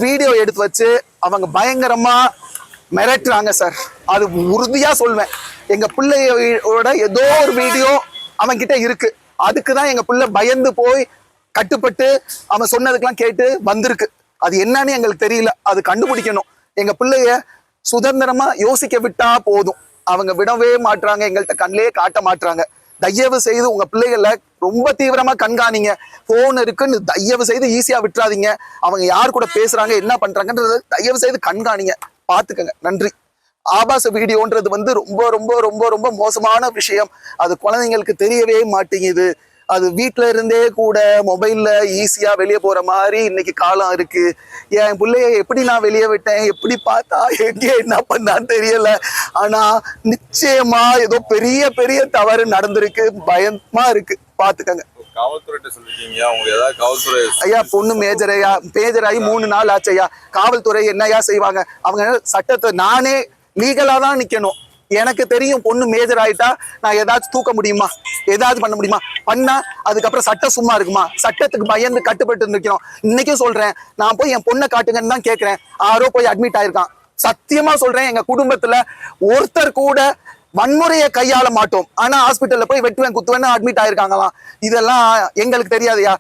Video எடுத்து வச்சு அவங்க பயங்கரமா மிரட்டுறாங்க சார். அது உறுதியா சொல்வேன். எங்க பிள்ளையோட ஏதோ ஒரு வீடியோ அவன் கிட்ட இருக்கு. அதுக்குதான் எங்க பிள்ளை பயந்து போய் கட்டுப்பட்டு அவன் சொன்னதுக்கெல்லாம் கேட்டு வந்திருக்கு. அது என்னன்னு எங்களுக்கு தெரியல. அது கண்டுபிடிக்கணும். எங்க பிள்ளைய சுதந்திரமா யோசிக்க விட்டா போதும். அவங்க விடவே மாட்டாங்க, எங்கள்கிட்ட கண்ணிலே காட்ட மாட்டாங்க. தயவு செய்து உங்க பிள்ளைகளை ரொம்ப தீவிரமா கண்காணிங்க. போன் இருக்குன்னு தயவு செய்து ஈஸியா விட்டுறாதீங்க. அவங்க யார் கூட பேசுறாங்க, என்ன பண்றாங்கன்றது தயவு செய்து கண்காணிங்க, பாத்துக்கங்க. நன்றி. ஆபாச வீடியோன்றது ரொம்ப ரொம்ப ரொம்ப ரொம்ப மோசமான விஷயம். அது குழந்தைங்களுக்கு தெரியவே மாட்டேங்குது. அது வீட்டுல இருந்தே கூட மொபைல்ல ஈஸியா வெளியே போற மாதிரி இன்னைக்கு காலம் இருக்கு. என் பிள்ளைய எப்படி நான் வெளியே விட்டேன், எப்படி பார்த்தா எங்க என்ன பண்ணான்னு தெரியல. ஆனா நிச்சயமா ஏதோ பெரிய பெரிய தவறு நடந்திருக்கு. பயமா இருக்கு, பாத்துக்கங்க. காவல்துறை சொல்லிருக்கீங்க, அவங்க ஏதாவது காவல்துறை ஐயா பொண்ணு மேஜராகி 3 நாள் ஆச்சு ஐயா. காவல்துறை என்னையா செய்வாங்க? அவங்க சட்டத்தை நானே லீகலா தான் நிக்கணும். எனக்கு தெரியும் பொண்ணு மேஜர் ஆயிட்டா நான் ஏதாச்சும் தூக்க முடியுமா, ஏதாவது பண்ண முடியுமா? பண்ணா அதுக்கப்புறம் சட்டம் சும்மா இருக்குமா? சட்டத்துக்கு பயந்து கட்டுப்பட்டு நிற்கிறோம். இன்னைக்கும் சொல்றேன், நான் போய் என் பொண்ணை காட்டுங்கன்னு தான் கேட்கிறேன். யாரோ போய் அட்மிட் ஆயிருக்கான். சத்தியமா சொல்றேன், எங்க குடும்பத்துல ஒருத்தர் கூட வன்முறையை கையாள மாட்டோம். ஆனா ஹாஸ்பிட்டல்ல போய் வெட்டுவேன் குத்துவேன்னு அட்மிட் ஆயிருக்காங்களாம். இதெல்லாம் எங்களுக்கு தெரியாதுயா.